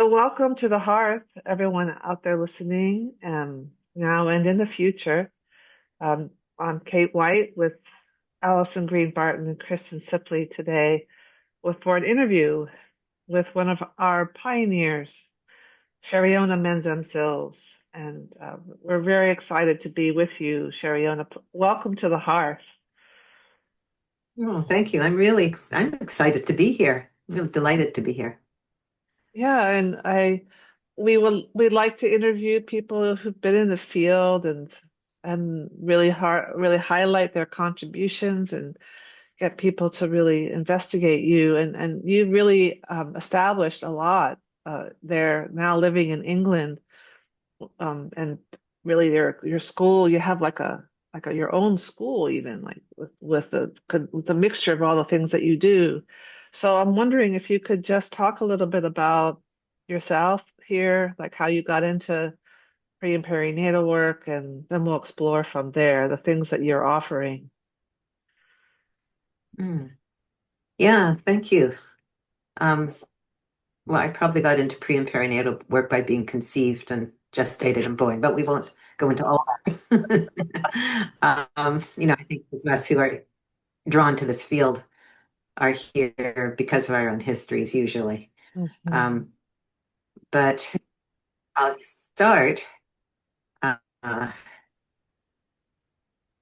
So, welcome to the Hearth, everyone out there listening, now and in the future. Um, I'm Kate White with Alison Greene-Barton and Kristin Sipley today for an interview with one of our pioneers, Cherionna Menzam Sills. And we're very excited to be with you, Cherionna. Welcome to the Hearth. Oh, thank you. I'm excited to be here. I'm really delighted to be here. Yeah, and we'd like to interview people who've been in the field and really highlight their contributions and get people to really investigate you. And you really established a lot there now living in England, and really your school, you have like a your own school even like with the mixture of all the things that you do. So I'm wondering if you could just talk a little bit about yourself here, like how you got into pre and perinatal work, and then we'll explore from there the things that you're offering. Mm. Yeah, thank you. Um, well, I probably got into pre and perinatal work by being conceived and gestated and born, but we won't go into all that. I think those of us who are drawn to this field are here because of our own histories usually. Hmm. Um, but I'll start. Uh,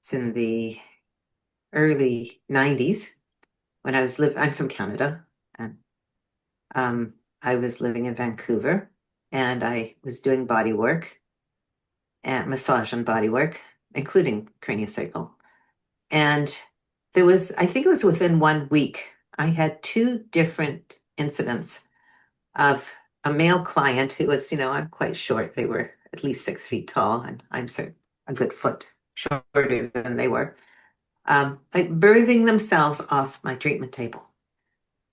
it's in the early 90s when I'm from Canada, and um, I was living in Vancouver, and I was doing body work and massage and body work, including craniosacral. And I think it was within 1 week, I had two different incidents of a male client who was, I'm quite short. They were at least 6 feet tall, and I'm a good foot shorter than they were, like birthing themselves off my treatment table.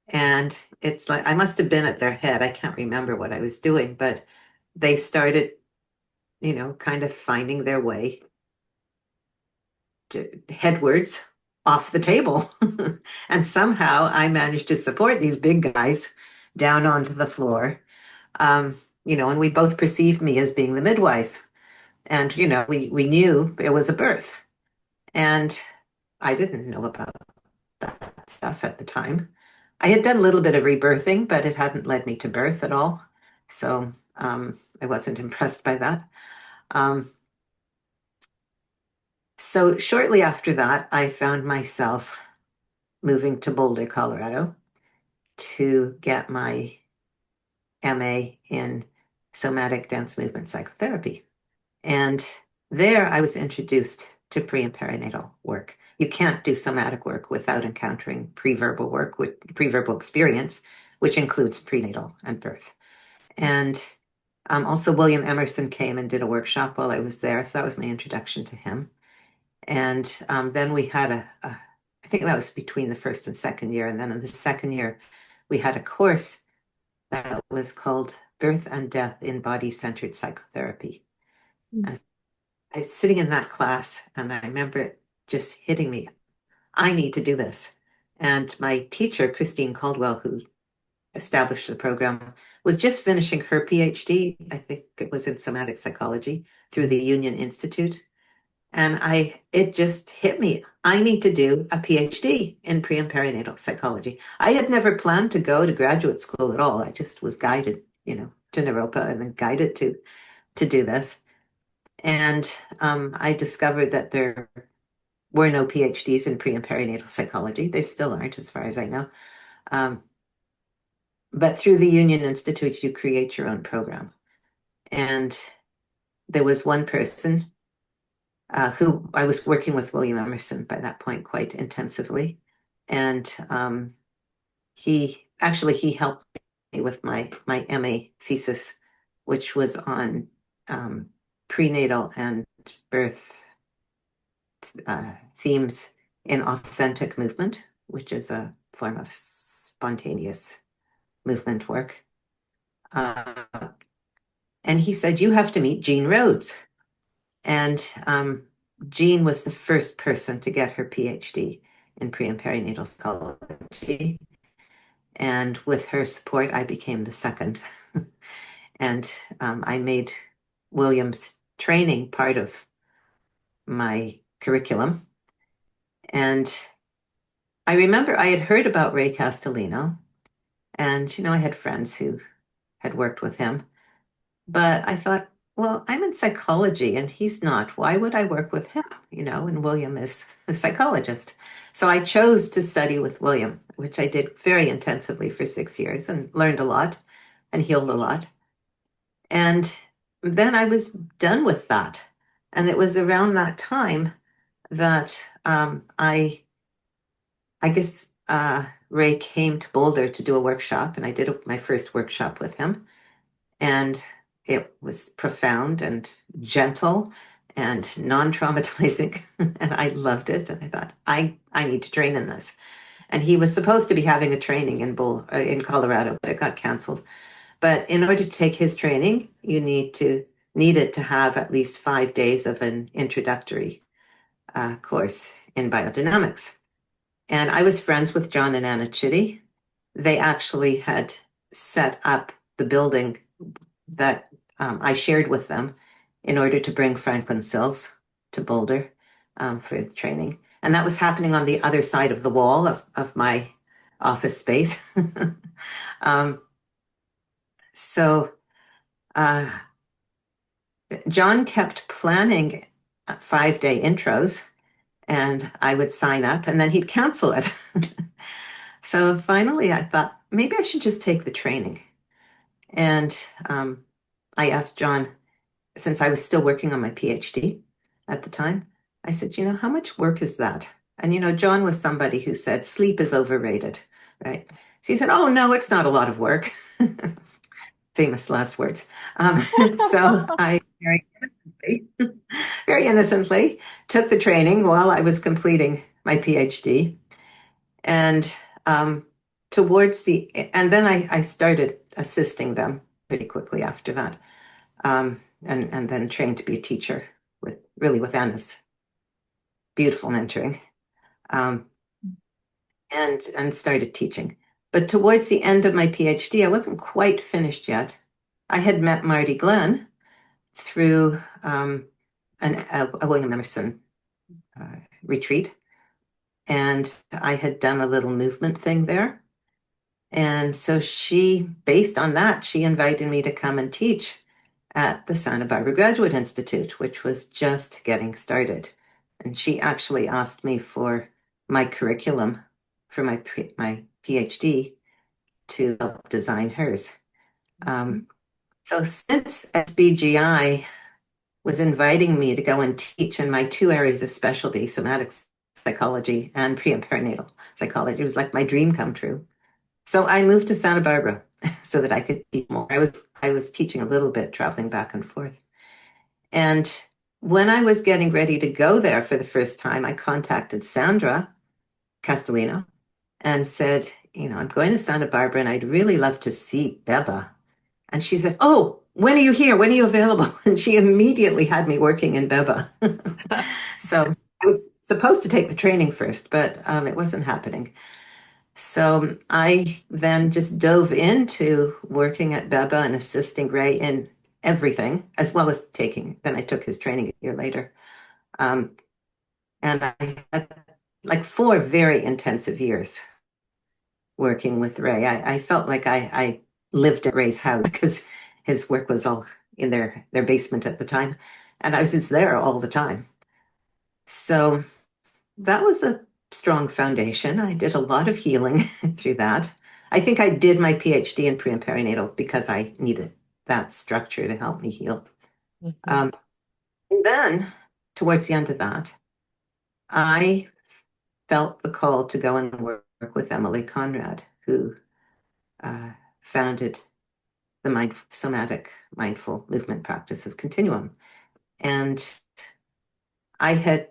And it's like I must have been at their head. I can't remember what I was doing, but they started, kind of finding their way headwards off the table. And somehow I managed to support these big guys down onto the floor. And we both perceived me as being the midwife. And, we knew it was a birth. And I didn't know about that stuff at the time. I had done a little bit of rebirthing, but it hadn't led me to birth at all. So I wasn't impressed by that. Um, so shortly after that, I found myself moving to Boulder, Colorado to get my MA in somatic dance movement psychotherapy. And there I was introduced to pre and perinatal work. You can't do somatic work without encountering pre-verbal work, with pre-verbal experience, which includes prenatal and birth. And also William Emerson came and did a workshop while I was there. So that was my introduction to him. And then we had I think that was between the first and second year. And then in the second year, we had a course that was called Birth and Death in Body-Centered Psychotherapy. I was sitting in that class and I remember it just hitting me. I need to do this. And my teacher, Christine Caldwell, who established the program, was just finishing her PhD. I think it was in somatic psychology through the Union Institute. And it just hit me. I need to do a PhD in pre and perinatal psychology. I had never planned to go to graduate school at all. I just was guided, to Naropa and then guided to do this. And I discovered that there were no PhDs in pre and perinatal psychology. There still aren't, as far as I know. Um, but through the Union Institute, you create your own program. And there was one person who I was working with William Emerson by that point quite intensively. And he helped me with my MA thesis, which was on prenatal and birth themes in authentic movement, which is a form of spontaneous movement work. Uh, and he said, you have to meet Jean Rhodes. And Jean was the first person to get her PhD in pre and perinatal psychology. And with her support, I became the second. And I made William's training part of my curriculum. And I remember I had heard about Ray Castellino, and I had friends who had worked with him. But I thought, well, I'm in psychology and he's not. Why would I work with him? And William is a psychologist. So I chose to study with William, which I did very intensively for 6 years and learned a lot and healed a lot. And then I was done with that. And it was around that time that I guess Ray came to Boulder to do a workshop, and I did my first workshop with him. And it was profound and gentle and non-traumatizing. And I loved it. And I thought, I need to train in this. And he was supposed to be having a training in Colorado, but it got canceled. But in order to take his training, you needed to have at least 5 days of an introductory course in biodynamics. And I was friends with John and Anna Chitty. They actually had set up the building that I shared with them in order to bring Franklin Sills to Boulder for the training. And that was happening on the other side of the wall of my office space. um, so uh, John kept planning 5 day intros, and I would sign up and then he'd cancel it. So finally, I thought maybe I should just take the training. And I asked John, since I was still working on my PhD at the time, I said, how much work is that? And, John was somebody who said sleep is overrated, right? So he said, oh, no, it's not a lot of work. Famous last words. So I very innocently took the training while I was completing my PhD. And and then I started assisting them pretty quickly after that. And then trained to be a teacher with Anna's beautiful mentoring, um, and started teaching. But towards the end of my PhD, I wasn't quite finished yet. I had met Marty Glenn through a William Emerson retreat, and I had done a little movement thing there. And so based on that, she invited me to come and teach at the Santa Barbara Graduate Institute, which was just getting started. And she actually asked me for my curriculum for my PhD to help design hers. So since SBGI was inviting me to go and teach in my two areas of specialty, somatic psychology and pre and perinatal psychology, it was like my dream come true. So I moved to Santa Barbara so that I could teach more. I was teaching a little bit, traveling back and forth. And when I was getting ready to go there for the first time, I contacted Sandra Castellino and said, I'm going to Santa Barbara and I'd really love to see Beba. And she said, oh, when are you here? When are you available? And she immediately had me working in Beba. So I was supposed to take the training first, but it wasn't happening. So I then just dove into working at Beba and assisting Ray in everything, as well as then I took his training a year later. And I had like 4 very intensive years working with Ray. I felt like I lived at Ray's house because his work was all in their basement at the time. And I was just there all the time. So that was a strong foundation. I did a lot of healing through that. I think I did my PhD in pre and perinatal because I needed that structure to help me heal. And then, towards the end of that, I felt the call to go and work with Emily Conrad, who founded the somatic mindful movement practice of Continuum. And I had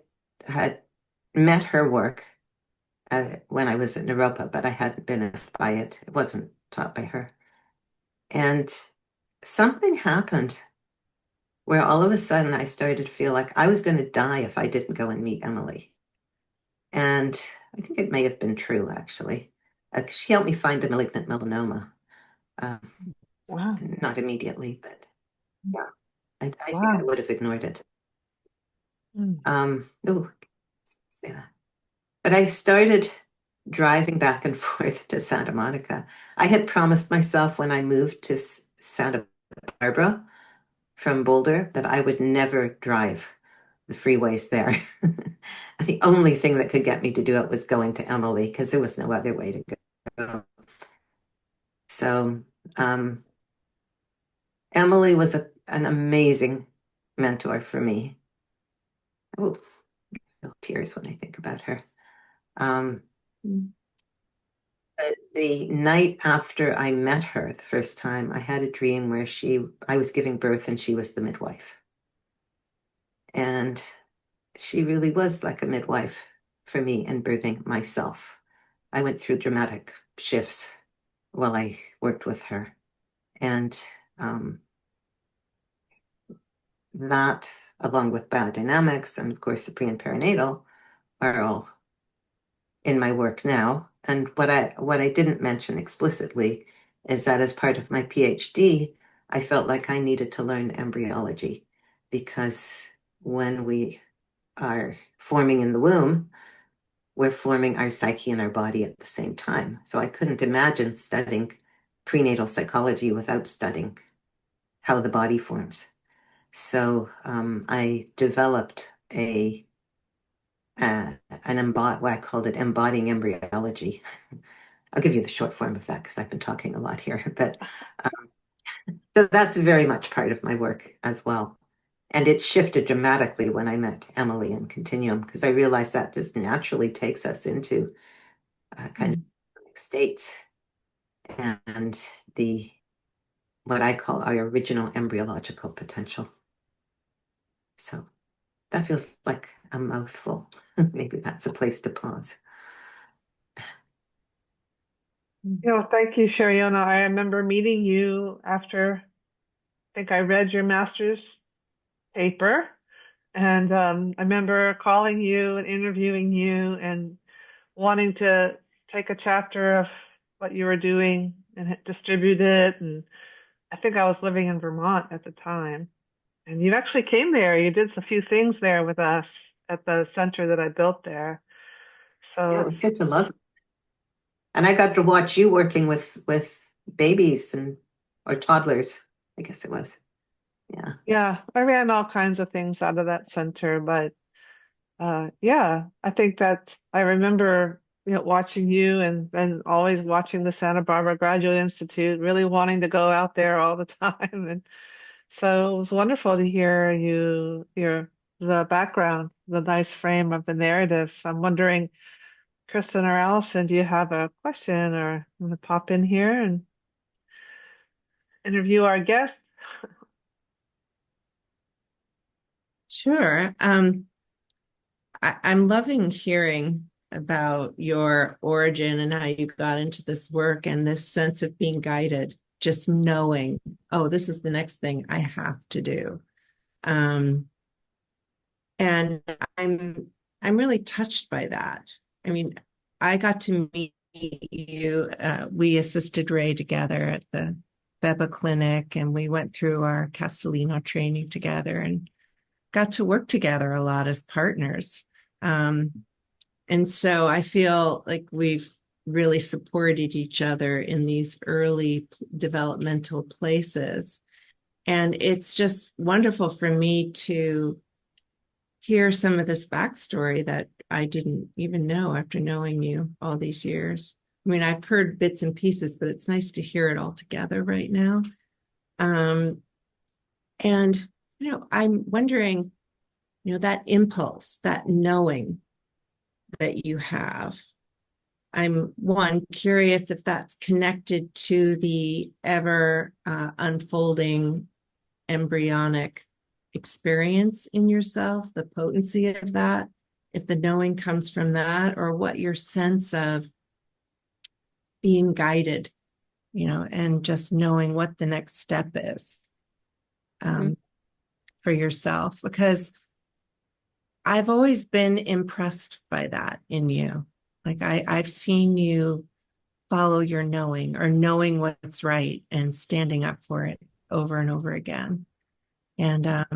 met her work when I was at Naropa, but I hadn't been asked by it. It wasn't taught by her. And something happened where all of a sudden I started to feel like I was going to die if I didn't go and meet Emily. And I think it may have been true, actually. She helped me find a malignant melanoma. Wow. Not immediately, but yeah, I think I Wow. would have ignored it. Mm. Oh, say that. But I started driving back and forth to Santa Monica. I had promised myself when I moved to Santa Barbara from Boulder that I would never drive the freeways there. The only thing that could get me to do it was going to Emily because there was no other way to go. So um, Emily was an amazing mentor for me. Oh, tears when I think about her. Um, Mm. the night after I met her the first time, I had a dream where I was giving birth and she was the midwife. And she really was like a midwife for me in birthing myself. I went through dramatic shifts while I worked with her. And um, that, along with biodynamics and, of course, the pre and perinatal, are all in my work now. And what I didn't mention explicitly is that as part of my PhD, I felt like I needed to learn embryology because when we are forming in the womb, we're forming our psyche and our body at the same time. So I couldn't imagine studying prenatal psychology without studying how the body forms. So I developed what I called it embodying embryology. I'll give you the short form of that because I've been talking a lot here. But so that's very much part of my work as well. And it shifted dramatically when I met Emily in Continuum because I realized that just naturally takes us into kind of Mm. states and the what I call our original embryological potential. So that feels like a mouthful. Maybe that's a place to pause. Thank you, Cherionna. I remember meeting you after I think I read your master's paper. And I remember calling you and interviewing you and wanting to take a chapter of what you were doing and distribute it. And I think I was living in Vermont at the time. And you actually came there. You did a few things there with us at the center that I built there. Yeah, it So was such a love. And I got to watch you working with babies and or toddlers, I guess it was. Yeah. yeah, I ran all kinds of things out of that center, but yeah, I think that I remember, watching you and then always watching the Santa Barbara Graduate Institute, really wanting to go out there all the time. And so it was wonderful to hear the background, the nice frame of the narrative. I'm wondering, Kristin or Allison, do you have a question or want to pop in here and interview our guest? Sure. I'm loving hearing about your origin and how you got into this work and this sense of being guided, just knowing, oh, this is the next thing I have to do. Um, and I'm really touched by that. I mean, I got to meet you. We assisted Ray together at the Beba Clinic, and we went through our Castellino training together and got to work together a lot as partners. And so I feel like we've really supported each other in these early developmental places. And it's just wonderful for me to hear some of this backstory that I didn't even know after knowing you all these years. I mean, I've heard bits and pieces, but it's nice to hear it all together right now. Um, and, I'm wondering, that impulse, that knowing that you have. I'm curious if that's connected to the ever unfolding embryonic experience in yourself, the potency of that, if the knowing comes from that, or what your sense of being guided, and just knowing what the next step is Mhm. um, for yourself. Because I've always been impressed by that in you. Like I've seen you follow your knowing or knowing what's right and standing up for it over and over again. And I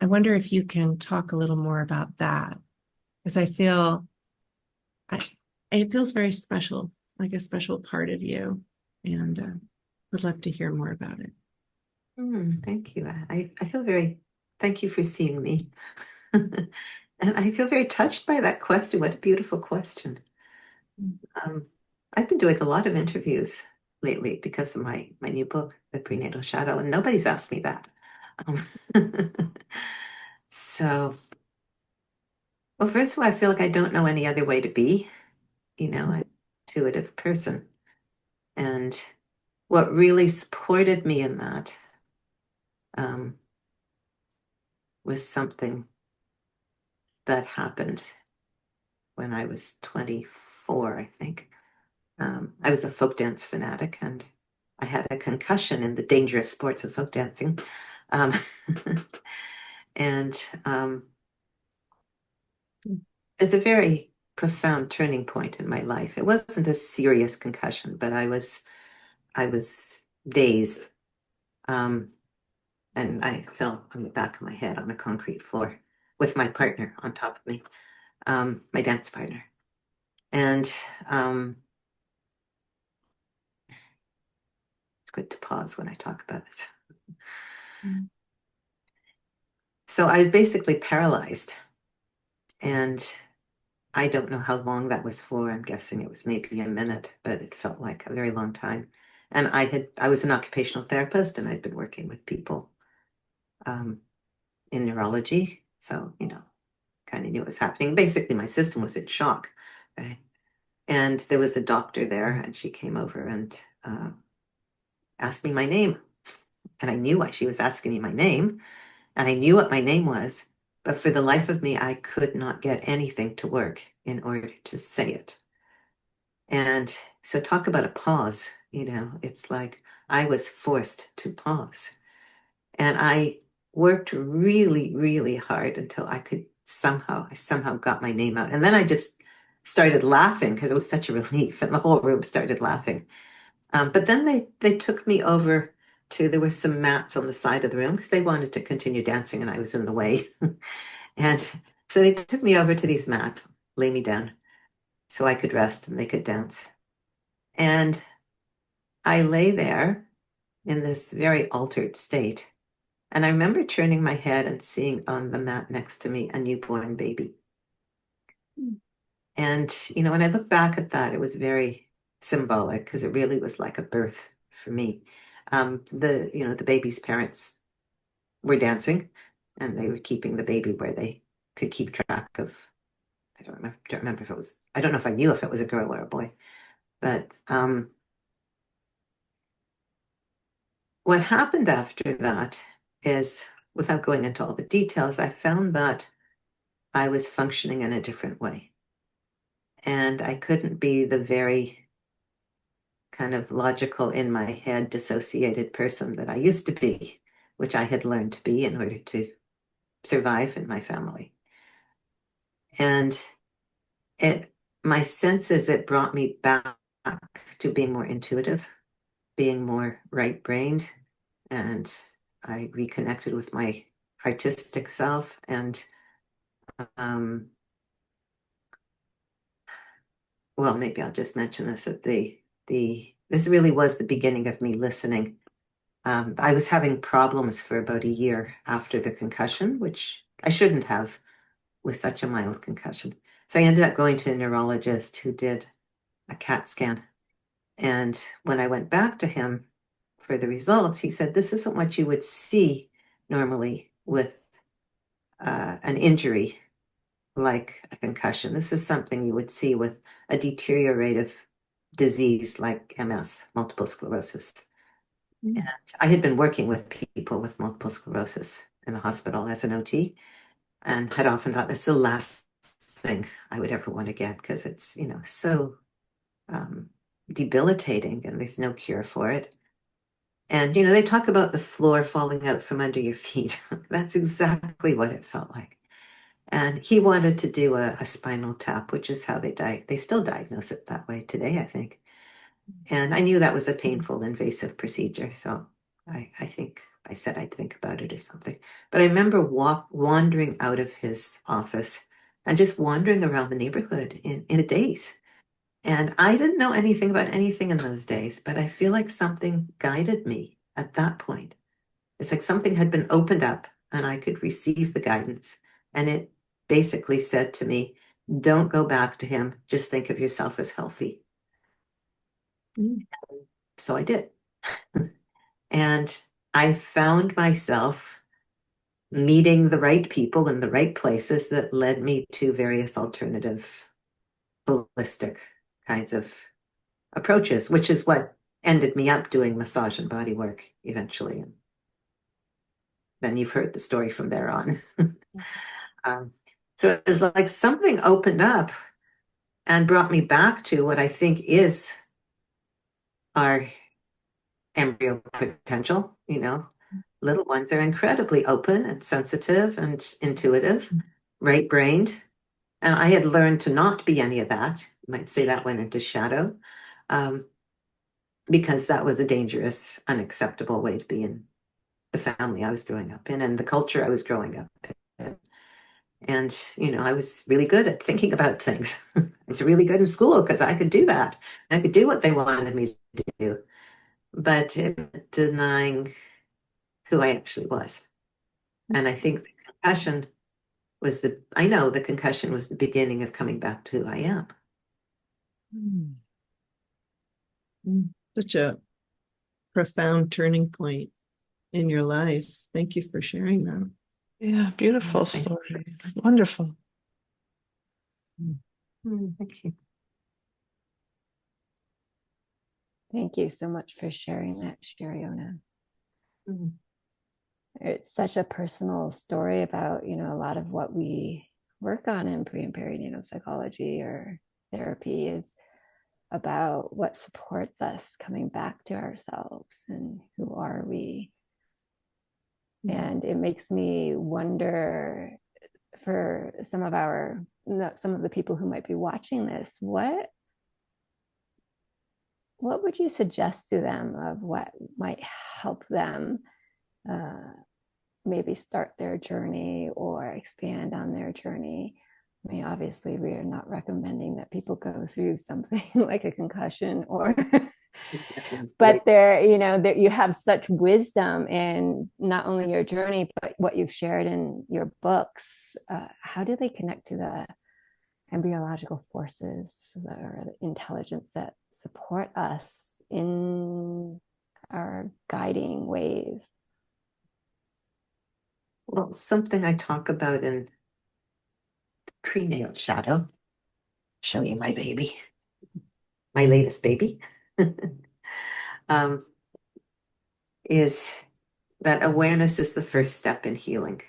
wonder if you can talk a little more about that, because it feels very special, like a special part of you, and would love to hear more about it. Thank you. I feel very, thank you for seeing me. And I feel very touched by that question. What a beautiful question. I've been doing a lot of interviews lately because of my new book, The Prenatal Shadow, and nobody's asked me that. So, well, first of all, I feel like I don't know any other way to be. I'm an intuitive person. And what really supported me in that was something that happened when I was 24, I think. I was a folk dance fanatic, and I had a concussion in the dangerous sports of folk dancing. Um, and it's a very profound turning point in my life. It wasn't a serious concussion, but I was dazed. And I fell on the back of my head on a concrete floor with my partner on top of me, my dance partner. And it's good to pause when I talk about this. So I was basically paralyzed. And I don't know how long that was for. I'm guessing it was maybe a minute, but it felt like a very long time. And I was an occupational therapist, and I'd been working with people in neurology. So, kind of knew what was happening. Basically, my system was in shock. Right? And there was a doctor there, and she came over and asked me my name. And I knew why she was asking me my name, and I knew what my name was. But for the life of me, I could not get anything to work in order to say it. And so talk about a pause, it's like I was forced to pause. And I worked really, really hard until I somehow got my name out. And then I just started laughing because it was such a relief, and the whole room started laughing. But then they took me over there were some mats on the side of the room because they wanted to continue dancing and I was in the way. And so they took me over to these mats, lay me down so I could rest and they could dance. And I lay there in this very altered state. And I remember turning my head and seeing on the mat next to me a newborn baby. And, when I look back at that, it was very symbolic because it really was like a birth for me. The baby's parents were dancing and they were keeping the baby where they could keep track of. I don't remember if it was, I don't know if I knew if it was a girl or a boy, but what happened after that is, without going into all the details, I found that I was functioning in a different way. And I couldn't be the very kind of logical, in my head, dissociated person that I used to be, which I had learned to be in order to survive in my family. And my sense is it brought me back to being more intuitive, being more right-brained, and I reconnected with my artistic self. And well, maybe I'll just mention this, that this really was the beginning of me listening. I was having problems for about a year after the concussion, which I shouldn't have with such a mild concussion. So I ended up going to a neurologist who did a CAT scan. And when I went back to him for the results, he said, this isn't what you would see normally with an injury like a concussion. This is something you would see with a deteriorative disease like MS, multiple sclerosis. And I had been working with people with multiple sclerosis in the hospital as an OT, and had often thought that's the last thing I would ever want to get because it's, so debilitating and there's no cure for it. And, they talk about the floor falling out from under your feet. That's exactly what it felt like. And he wanted to do a spinal tap, which is how they still diagnose it that way today, I think. And I knew that was a painful, invasive procedure. So I think I said I'd think about it or something. But I remember wandering out of his office and just wandering around the neighborhood in a daze. And I didn't know anything about anything in those days, but I feel like something guided me at that point. It's like something had been opened up and I could receive the guidance. And it basically said to me, don't go back to him. Just think of yourself as healthy. Mm. So I did. And I found myself meeting the right people in the right places that led me to various alternative, holistic kinds of approaches, which is what ended me up doing massage and body work eventually. And then you've heard the story from there on. um, so it was like something opened up and brought me back to what I think is our embryo potential. Little ones are incredibly open and sensitive and intuitive, right-brained. And I had learned to not be any of that. You might say that went into shadow, um, because that was a dangerous, unacceptable way to be in the family I was growing up in and the culture I was growing up in. And, I was really good at thinking about things. I was really good in school because I could do that. I could do what they wanted me to do, but denying who I actually was. And I think I know the concussion was the beginning of coming back to who I am. Mm. Mm. Such a profound turning point in your life. Thank you for sharing that. Yeah, beautiful story. Wonderful. Thank you. Thank you so much for sharing that, Cherionna. Mm. It's such a personal story about, a lot of what we work on in pre and perinatal psychology or therapy is about what supports us coming back to ourselves and who are we. And it makes me wonder for some of the people who might be watching this, what would you suggest to them of what might help them maybe start their journey or expand on their journey? I mean, obviously, we are not recommending that people go through something like a concussion but that you have such wisdom in not only your journey, but what you've shared in your books. How do they connect to the embryological forces or the intelligence that support us in our guiding ways? Well, something I talk about in prenatal shadow, show you my baby, my latest baby, um, is that awareness is the first step in healing.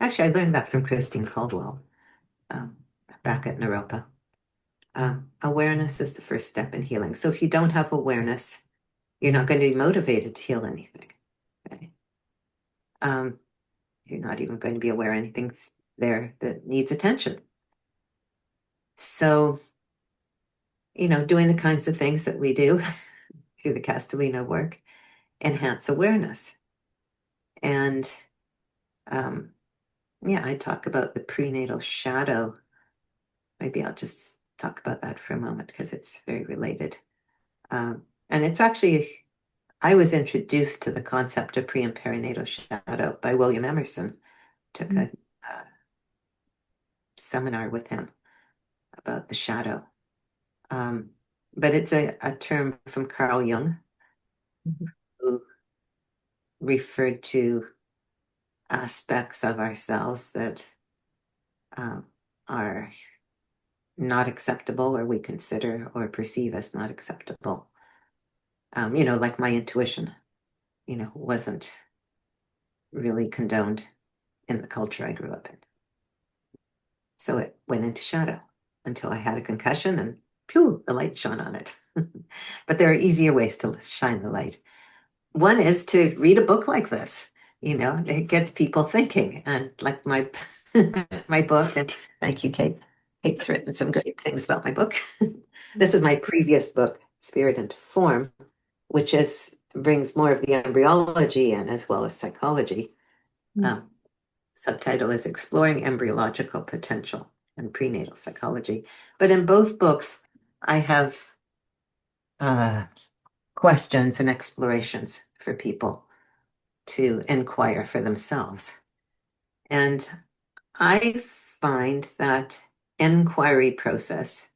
Actually, I learned that from Christine Caldwell um, back at Naropa. Awareness is the first step in healing. So if you don't have awareness, you're not going to be motivated to heal anything. Okay? You're not even going to be aware anything's there that needs attention. So, doing the kinds of things that we do through the Castellino work enhance awareness. And I talk about the prenatal shadow. Maybe I'll just talk about that for a moment because it's very related. And it's actually, I was introduced to the concept of pre and perinatal shadow by William Emerson. Took a seminar with him about the shadow. But it's a term from Carl Jung, who referred to aspects of ourselves that are not acceptable or we consider or perceive as not acceptable. Like my intuition, wasn't really condoned in the culture I grew up in. So it went into shadow until I had a concussion and phew, the light shone on it. But there are easier ways to shine the light. One is to read a book like this. It gets people thinking. And like my my book, and thank you, Kate. Kate's written some great things about my book. This is my previous book, spirit into form, which brings more of the embryology in as well as psychology. Subtitle is Exploring Embryological Potential and Prenatal Psychology. But in both books, I have questions and explorations for people to inquire for themselves. And I find that inquiry process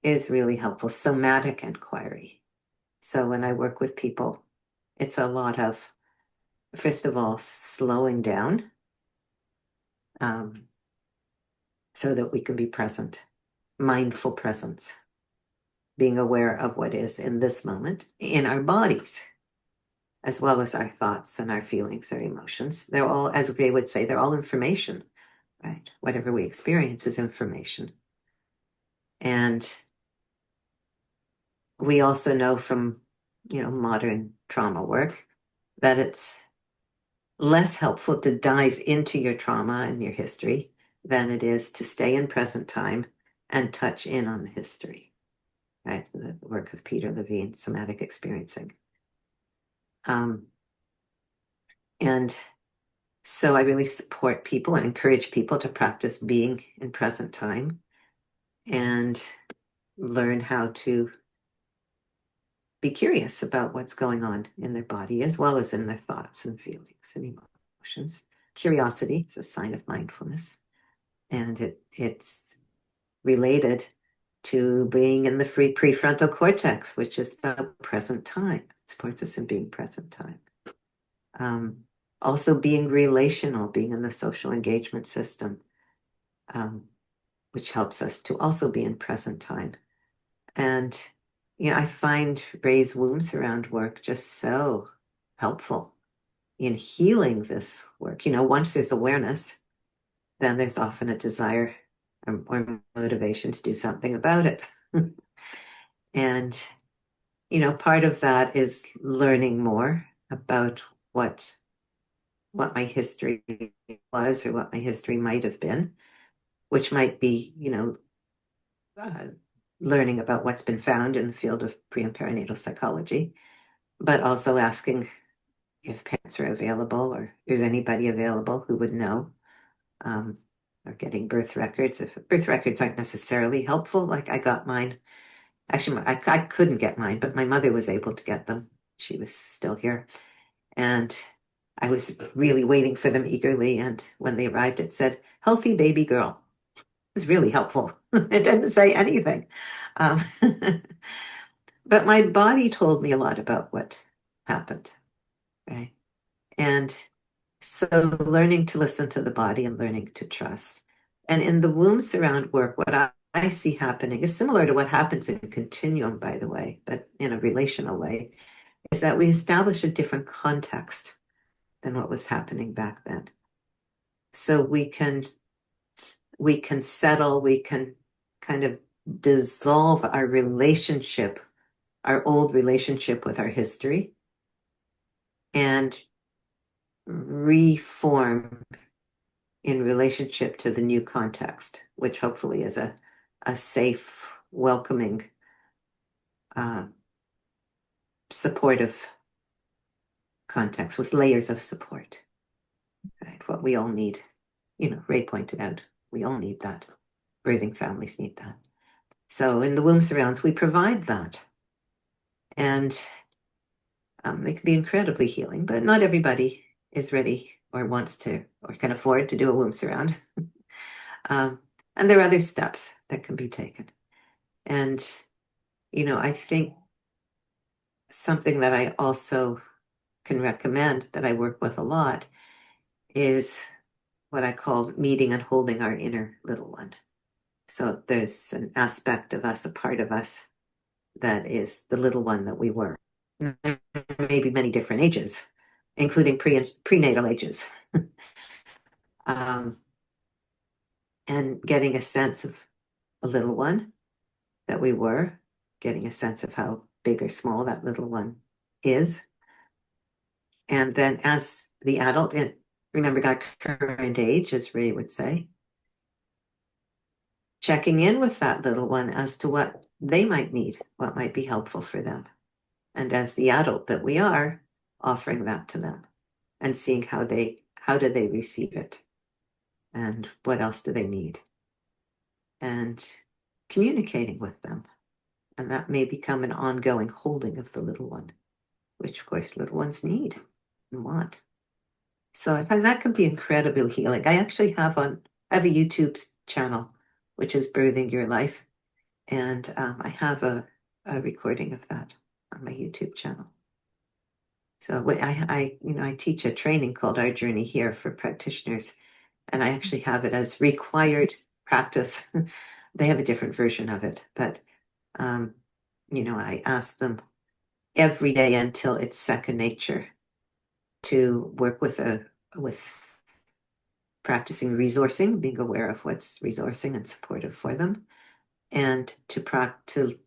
is really helpful, somatic inquiry. So when I work with people, it's a lot of, first of all, slowing down so that we can be present, mindful presence, being aware of what is in this moment in our bodies, as well as our thoughts and our feelings, our emotions. They're all, as Ray would say, they're all information, right? Whatever we experience is information. And we also know from, modern trauma work that it's less helpful to dive into your trauma and your history than it is to stay in present time and touch in on the history, right? The work of Peter Levine, somatic experiencing. And so I really support people and encourage people to practice being in present time and learn how to be curious about what's going on in their body as well as in their thoughts and feelings and emotions. Curiosity is a sign of mindfulness, and it's related to being in the free prefrontal cortex, which is about present time. It supports us in being present time. Also being relational, being in the social engagement system, which helps us to also be in present time. And, I find Ray's womb surround work just so helpful in healing this work. Once there's awareness, then there's often a desire or motivation to do something about it. And, part of that is learning more about what my history was or what my history might have been, which might be, learning about what's been found in the field of pre and perinatal psychology, but also asking if parents are available or is anybody available who would know, or getting birth records. If birth records aren't necessarily helpful, like I got mine. Actually, I couldn't get mine, but my mother was able to get them. She was still here. And I was really waiting for them eagerly. And when they arrived, it said, healthy baby girl. It was really helpful. It didn't say anything. But my body told me a lot about what happened, right? And so learning to listen to the body and learning to trust. And in the womb surround work, what I see happening is similar to what happens in continuum, by the way, but in a relational way, is that we establish a different context than what was happening back then. So we can settle, we can kind of dissolve our relationship, our old relationship with our history, and reform in relationship to the new context, which hopefully is a safe, welcoming, supportive context with layers of support, right? What we all need. Ray pointed out, we all need that. Birthing families need that. So in the womb surrounds, we provide that. And they can be incredibly healing, but not everybody is ready or wants to or can afford to do a womb surround. And there are other steps that can be taken. And, I think something that I also can recommend that I work with a lot is what I call meeting and holding our inner little one. So there's an aspect of us, a part of us that is the little one that we were. There may be many different ages, including prenatal ages. And getting a sense of a little one that we were, getting a sense of how big or small that little one is. And then as the adult, and remember our current age, as Ray would say, checking in with that little one as to what they might need, what might be helpful for them. And as the adult that we are, offering that to them and seeing how do they receive it and what else do they need, and communicating with them. And that may become an ongoing holding of the little one, which of course little ones need and want. So I find that can be incredibly healing. I actually have I have a YouTube channel, which is Birthing Your Life. And I have a recording of that on my YouTube channel. So I teach a training called Our Journey Here for practitioners, and I actually have it as required practice. They have a different version of it, but I ask them every day until it's second nature to work with practicing resourcing, being aware of what's resourcing and supportive for them, and to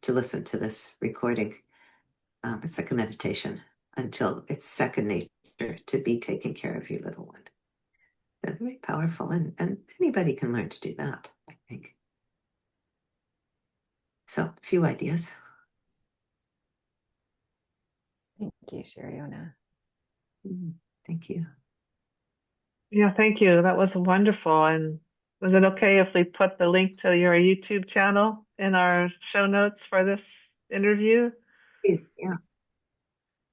listen to this recording. It's like a meditation until it's second nature to be taking care of your little one. That's very powerful, and anybody can learn to do that, I think. So, a few ideas. Thank you, Cherionna. Thank you. Yeah, thank you. That was wonderful. And was it okay if we put the link to your YouTube channel in our show notes for this interview? Please, yeah.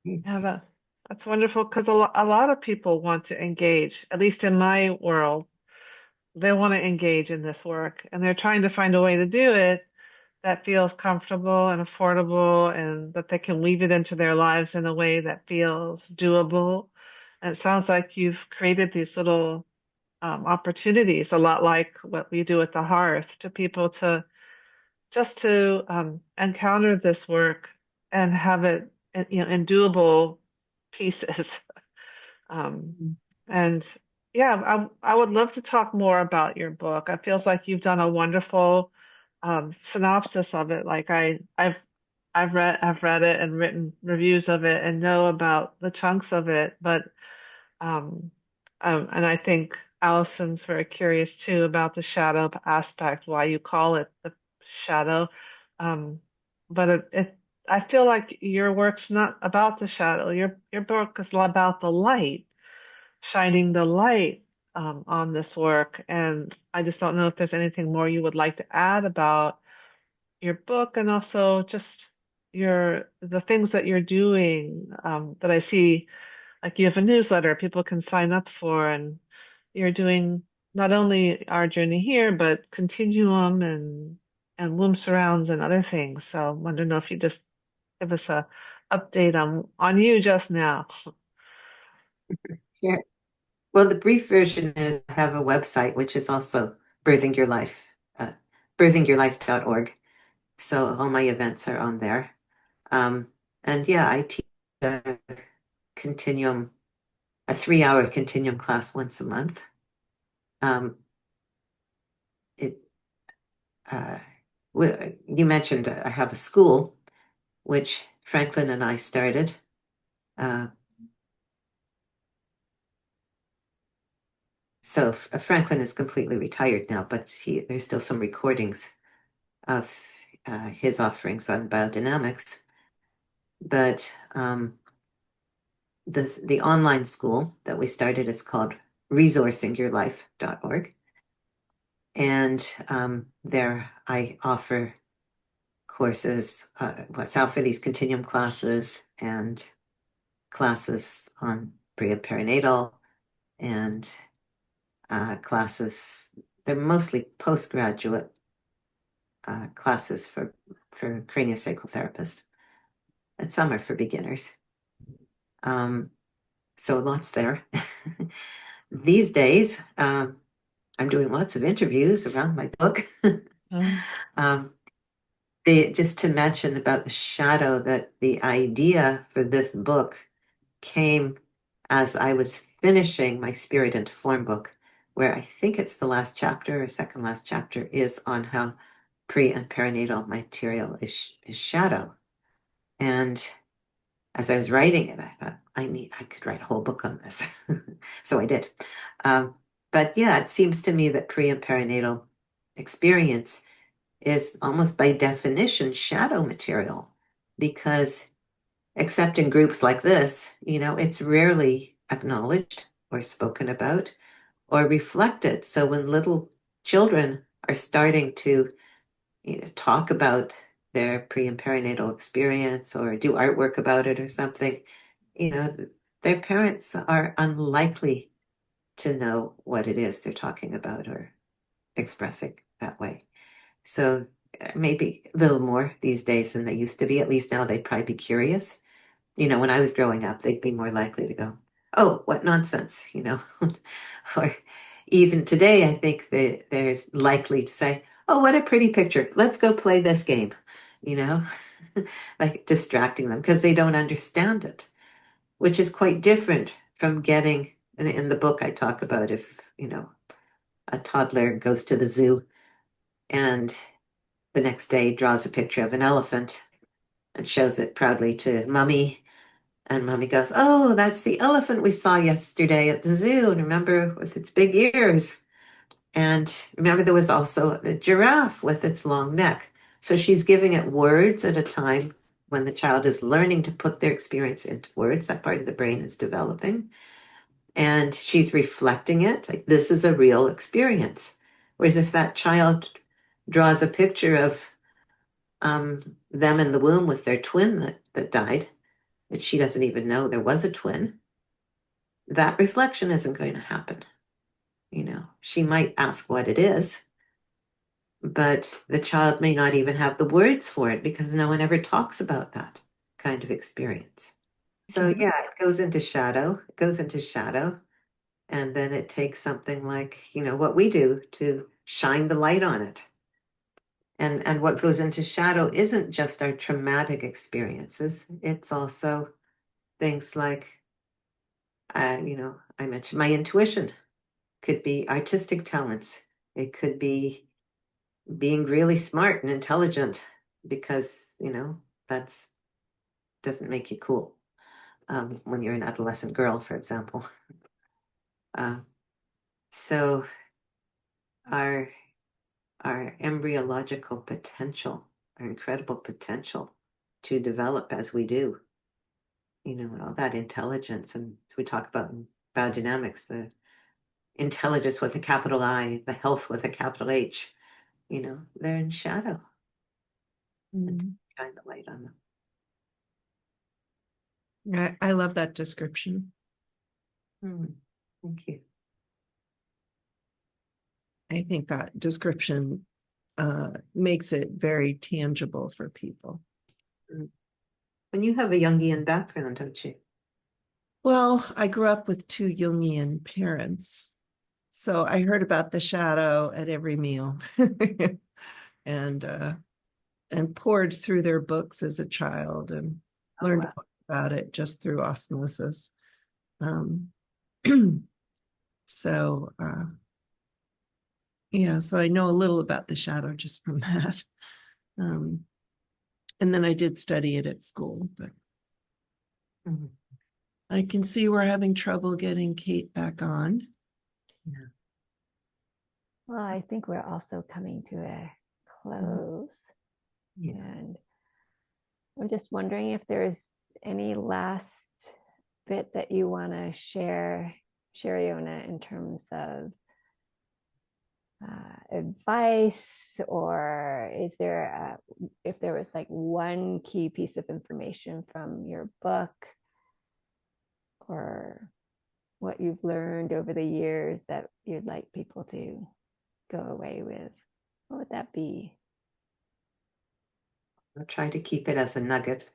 Please. Yeah, that's wonderful because a lot of people want to engage, at least in my world. They want to engage in this work and they're trying to find a way to do it that feels comfortable and affordable and that they can weave it into their lives in a way that feels doable. And it sounds like you've created these little opportunities, a lot like what we do at the Hearth, to people to just to encounter this work and have it, in doable pieces. And yeah, I would love to talk more about your book. It feels like you've done a wonderful synopsis of it. Like I've read it and written reviews of it and know about the chunks of it, but um, and I think Allison's very curious too about the shadow aspect, why you call it the shadow. Um, but I feel like your work's not about the shadow. Your book is about the light, shining the light on this work. And I just don't know if there's anything more you would like to add about your book and also just the things that you're doing that I see, like you have a newsletter people can sign up for, and you're doing not only Our Journey Here, but Continuum and Womb Surrounds and other things. So I want to know if you just give us a update on you just now. Yeah. Well, the brief version is I have a website, which is also Birthing Your Life, birthingyourlife.org. So all my events are on there. And yeah, I teach a continuum, a 3-hour continuum class once a month. It You mentioned I have a school, which Franklin and I started. So Franklin is completely retired now, but there's still some recordings of his offerings on biodynamics. But the online school that we started is called resourcingyourlife.org. And there I offer courses, for these continuum classes and classes on pre and perinatal and classes. They're mostly postgraduate classes for craniosacral therapists, and some are for beginners. So lots there. These days, I'm doing lots of interviews around my book. Just to mention about the shadow, that the idea for this book came as I was finishing my Spirit into Form book, where I think it's the last chapter or second last chapter is on how pre and perinatal material is shadow. And as I was writing it, I thought I could write a whole book on this. So I did. But yeah, it seems to me that pre and perinatal experience is almost by definition shadow material, because except in groups like this, it's rarely acknowledged or spoken about or reflected. So when little children are starting to talk about their pre and perinatal experience or do artwork about it or something, their parents are unlikely to know what it is they're talking about or expressing that way. So maybe a little more these days than they used to be. At least now they'd probably be curious. When I was growing up, they'd be more likely to go, "Oh, what nonsense," Or even today, I think they're likely to say, "Oh, what a pretty picture. Let's go play this game," you know, like distracting them because they don't understand it, which is quite different from getting, in the book I talk about if, a toddler goes to the zoo and the next day draws a picture of an elephant and shows it proudly to mommy. And mommy goes, "Oh, that's the elephant we saw yesterday at the zoo. And remember, with its big ears. And remember, there was also the giraffe with its long neck." So she's giving it words at a time when the child is learning to put their experience into words. That part of the brain is developing. And she's reflecting it. Like, this is a real experience. Whereas if that child draws a picture of them in the womb with their twin that died, that she doesn't even know there was a twin, that reflection isn't going to happen. She might ask what it is, but the child may not even have the words for it because no one ever talks about that kind of experience. So yeah, it goes into shadow, and then it takes something like, what we do to shine the light on it. And what goes into shadow isn't just our traumatic experiences, it's also things like, I mentioned my intuition, could be artistic talents. It could be being really smart and intelligent because, that's doesn't make you cool when you're an adolescent girl, for example. Uh, so our embryological potential, our incredible potential to develop as we do, and all that intelligence, and as we talk about in biodynamics, the intelligence with a capital I, the health with a capital H, they're in shadow. And shine the light on them. I love that description. Thank you. I think that description makes it very tangible for people. When you have a Jungian background, don't you? Well, I grew up with two Jungian parents, so I heard about the shadow at every meal, and poured through their books as a child and learned about it just through osmosis. So so I know a little about the shadow just from that. And then I did study it at school, but I can see we're having trouble getting Kate back on. Yeah. Well, I think we're also coming to a close. Yeah. And I'm just wondering if there's any last bit that you want to share, Cherionna, in terms of advice, or is there if there was like one key piece of information from your book or what you've learned over the years that you'd like people to go away with, what would that be? I'll try to keep it as a nugget.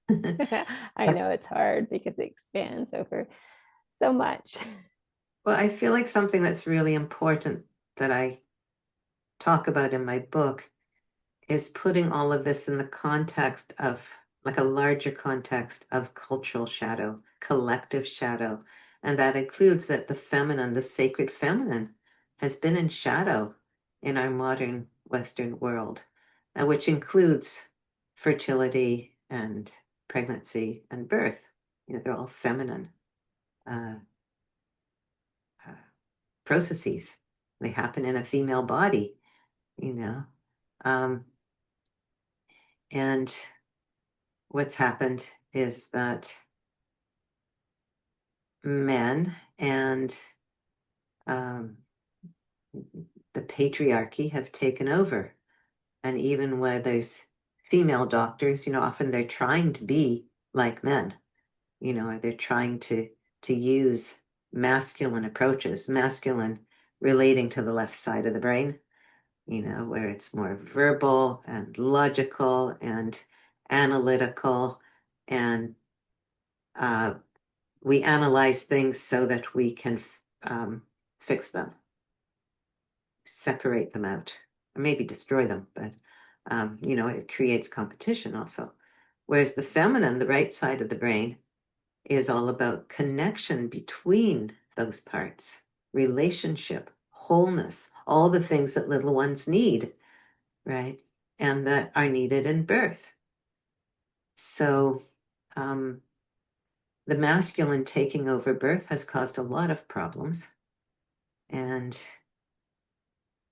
I know it's hard because it expands over so much. Well, I feel like something that's really important that I talk about in my book is putting all of this in the context of, like, a larger context of cultural shadow, collective shadow. And that includes that the feminine, the sacred feminine, has been in shadow in our modern Western world, which includes fertility and pregnancy and birth. They're all feminine uh, processes. They happen in a female body, And what's happened is that men and the patriarchy have taken over. And even where there's female doctors, often they're trying to be like men, or they're trying to use masculine approaches, masculine relating to the left side of the brain, where it's more verbal and logical and analytical, and we analyze things so that we can fix them, separate them out, or maybe destroy them, but it creates competition also. Whereas the feminine, the right side of the brain, is all about connection between those parts, relationship, wholeness, all the things that little ones need, right? And that are needed in birth. So the masculine taking over birth has caused a lot of problems. And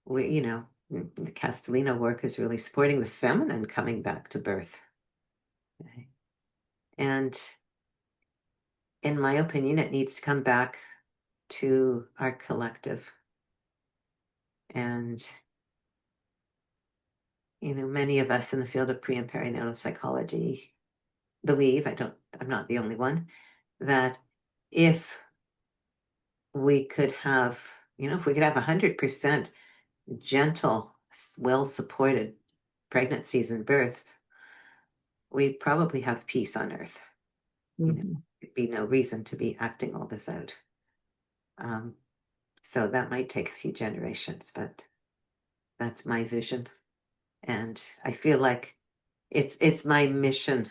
the Castellino work is really supporting the feminine coming back to birth. Okay. And in my opinion, it needs to come back to our collective. And, many of us in the field of pre and perinatal psychology believe, I'm not the only one, that if we could have 100% gentle, well-supported pregnancies and births, we'd probably have peace on earth. There'd be no reason to be acting all this out. So that might take a few generations, but that's my vision. And I feel like it's my mission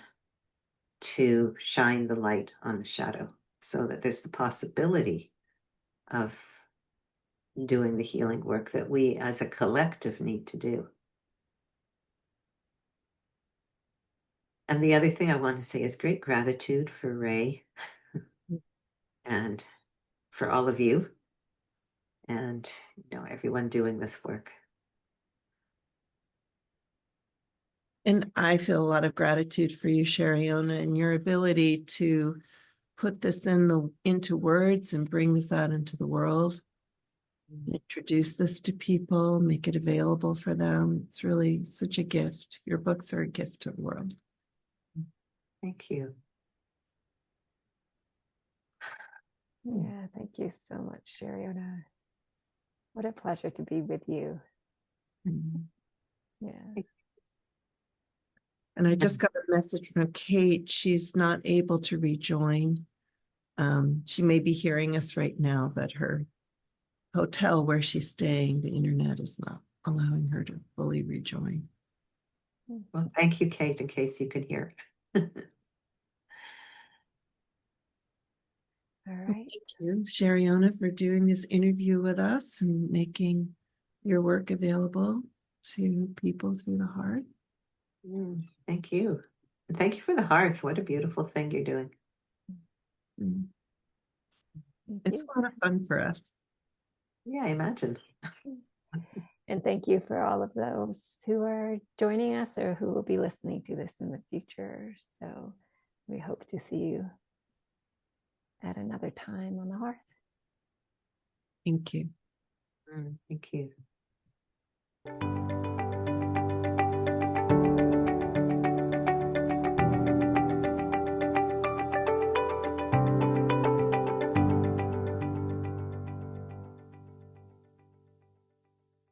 to shine the light on the shadow so that there's the possibility of doing the healing work that we as a collective need to do. And the other thing I want to say is great gratitude for Ray and for all of you and everyone doing this work. And I feel a lot of gratitude for you, Cherionna, and your ability to put this into words and bring this out into the world, introduce this to people, make it available for them. It's really such a gift. Your books are a gift to the world. Thank you. Yeah, thank you so much, Cherionna. What a pleasure to be with you. Yeah. And I just got a message from Kate. She's not able to rejoin. She may be hearing us right now, but her hotel where she's staying, the internet is not allowing her to fully rejoin. Well, thank you, Kate, in case you can hear. All right. Thank you, Cherionna, for doing this interview with us and making your work available to people through the Hearth. Thank you. And thank you for the Hearth. What a beautiful thing you're doing. It's a lot of fun for us. Yeah, I imagine. And thank you for all of those who are joining us or who will be listening to this in the future. So we hope to see you at another time on the Hearth. Thank you. Thank you.